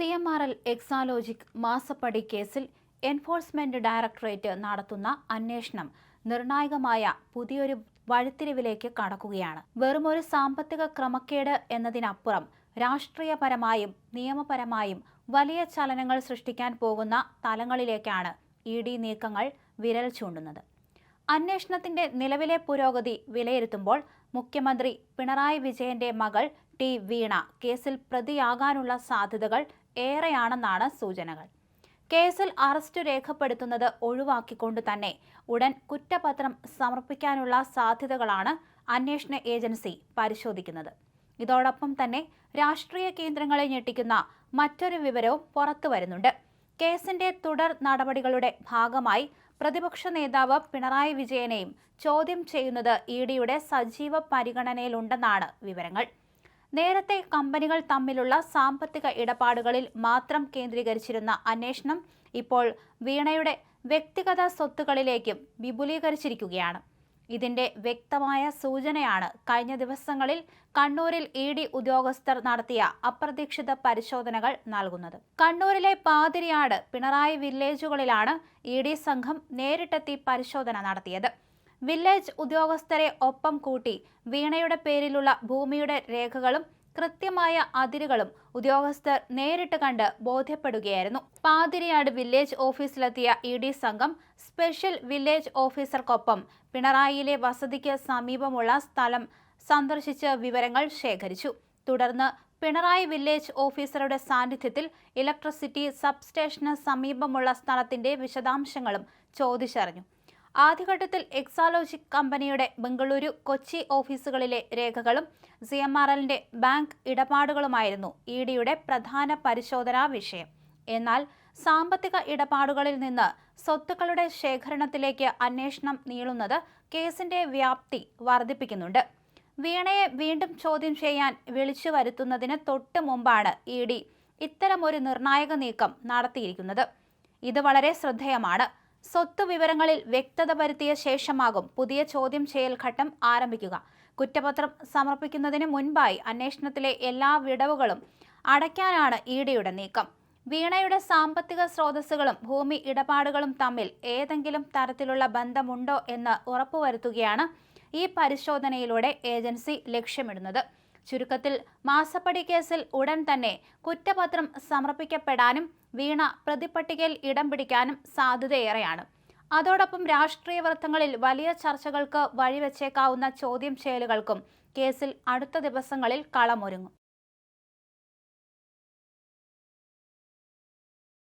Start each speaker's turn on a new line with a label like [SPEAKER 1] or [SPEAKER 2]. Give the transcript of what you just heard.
[SPEAKER 1] CMRL Exalogic മാസപ്പടി കേസിൽ enforcement directorate നടത്തുന്ന അന്വേഷണം നിർണായകമായ പുതിയൊരു വഴിത്തിരിവിലേക്ക് കടക്കുകയാണ്. വെറുമൊരു സാമ്പത്തിക ക്രമക്കേട് എന്നതിനപ്പുറം രാഷ്ട്രീയപരമായും നിയമപരമായും വലിയ ചലനങ്ങൾ സൃഷ്ടിക്കാൻ പോകുന്ന തലങ്ങളിലേക്കാണ് ED നീക്കങ്ങൾ വിരൽ ചൂണ്ടുന്നത്. അന്വേഷണത്തിന്റെ നിലവിലെ പുരോഗതി വിലയിരുത്തുമ്പോൾ മുഖ്യമന്ത്രി പിണറായി വിജയന്റെ മകൾ വീണ കേസിൽ പ്രതിയാകാനുള്ള സാധ്യതകൾ ഏറെയാണെന്നാണ് സൂചനകൾ. കേസിൽ അറസ്റ്റ് രേഖപ്പെടുത്തുന്നത് ഒഴിവാക്കിക്കൊണ്ട് തന്നെ ഉടൻ കുറ്റപത്രം സമർപ്പിക്കാനുള്ള സാധ്യതകളാണ് അന്വേഷണ ഏജൻസി പരിശോധിക്കുന്നത്. ഇതോടൊപ്പം തന്നെ രാഷ്ട്രീയ കേന്ദ്രങ്ങളെ ഞെട്ടിക്കുന്ന മറ്റൊരു വിവരവും പുറത്തുവരുന്നുണ്ട്. കേസിന്റെ തുടർ നടപടികളുടെ ഭാഗമായി പ്രതിപക്ഷ നേതാവ് പിണറായി വിജയനെയും ചോദ്യം ചെയ്യുന്നത് EDയുടെ സജീവ പരിഗണനയിലുണ്ടെന്നാണ് വിവരങ്ങൾ. നേരത്തെ കമ്പനികൾ തമ്മിലുള്ള സാമ്പത്തിക ഇടപാടുകളിൽ മാത്രം കേന്ദ്രീകരിച്ചിരുന്ന അന്വേഷണം ഇപ്പോൾ വീണയുടെ വ്യക്തിഗത സ്വത്തുക്കളിലേക്കും വിപുലീകരിച്ചിരിക്കുകയാണ്. ഇതിന്റെ വ്യക്തമായ സൂചനയാണ് കഴിഞ്ഞ ദിവസങ്ങളിൽ കണ്ണൂരിൽ ED ഉദ്യോഗസ്ഥർ നടത്തിയ അപ്രതീക്ഷിത പരിശോധനകൾ നൽകുന്നത്. കണ്ണൂരിലെ പാതിരിയാട് പിണറായി വില്ലേജുകളിലാണ് ED സംഘം നേരിട്ടെത്തി പരിശോധന നടത്തിയത്. വില്ലേജ് ഉദ്യോഗസ്ഥരെ ഒപ്പം കൂട്ടി വീണയുടെ പേരിലുള്ള ഭൂമിയുടെ രേഖകളും കൃത്യമായ അതിരുകളും ഉദ്യോഗസ്ഥർ നേരിട്ട് കണ്ട് ബോധ്യപ്പെടുകയായിരുന്നു. പാതിരിയാട് വില്ലേജ് ഓഫീസിലെത്തിയ ED സംഘം സ്പെഷ്യൽ വില്ലേജ് ഓഫീസർക്കൊപ്പം പിണറായിയിലെ വസതിക്ക് സമീപമുള്ള സ്ഥലം സന്ദർശിച്ച് വിവരങ്ങൾ ശേഖരിച്ചു. തുടർന്ന് പിണറായി വില്ലേജ് ഓഫീസറുടെ സാന്നിധ്യത്തിൽ ഇലക്ട്രിസിറ്റി സബ്സ്റ്റേഷന് സമീപമുള്ള സ്ഥലത്തിന്റെ വിശദാംശങ്ങളും ചോദിച്ചറിഞ്ഞു. ആദ്യഘട്ടത്തിൽ എക്സാലോജിക് കമ്പനിയുടെ ബംഗളൂരു, കൊച്ചി ഓഫീസുകളിലെ രേഖകളും CMRLന്റെ ബാങ്ക് ഇടപാടുകളുമായിരുന്നു EDയുടെ പ്രധാന പരിശോധനാ വിഷയം. എന്നാൽ സാമ്പത്തിക ഇടപാടുകളിൽ നിന്ന് സ്വത്തുക്കളുടെ ശേഖരണത്തിലേക്ക് അന്വേഷണം നീളുന്നത് കേസിന്റെ വ്യാപ്തി വർദ്ധിപ്പിക്കുന്നുണ്ട്. വീണയെ വീണ്ടും ചോദ്യം ചെയ്യാൻ വിളിച്ചു വരുത്തുന്നതിന് തൊട്ട് മുമ്പാണ് ED ഇത്തരമൊരു നിർണായക നീക്കം നടത്തിയിരിക്കുന്നത്. ഇത് വളരെ ശ്രദ്ധേയമാണ്. സ്വത്ത് വിവരങ്ങളിൽ വ്യക്തത വരുത്തിയ ശേഷമാകും പുതിയ ചോദ്യം ചെയ്യൽ ഘട്ടം ആരംഭിക്കുക. കുറ്റപത്രം സമർപ്പിക്കുന്നതിന് മുൻപായി അന്വേഷണത്തിലെ എല്ലാ വിടവുകളും അടയ്ക്കാനാണ് EDയുടെ നീക്കം. വീണയുടെ സാമ്പത്തിക സ്രോതസ്സുകളും ഭൂമി ഇടപാടുകളും തമ്മിൽ ഏതെങ്കിലും തരത്തിലുള്ള ബന്ധമുണ്ടോ എന്ന് ഉറപ്പുവരുത്തുകയാണ് ഈ പരിശോധനയിലൂടെ ഏജൻസി ലക്ഷ്യമിടുന്നത്. ചുരുക്കത്തിൽ മാസപ്പടി കേസിൽ ഉടൻ തന്നെ കുറ്റപത്രം സമർപ്പിക്കപ്പെടാനും വീണ പ്രതിപട്ടികയിൽ ഇടം പിടിക്കാനും സാധ്യതയേറെയാണ്. അതോടൊപ്പം രാഷ്ട്രീയ വൃത്തങ്ങളിൽ വലിയ ചർച്ചകൾക്ക് വഴിവെച്ചേക്കാവുന്ന ചോദ്യം ചെയ്യലുകൾക്കും കേസിൽ അടുത്ത ദിവസങ്ങളിൽ കളമൊരുങ്ങും.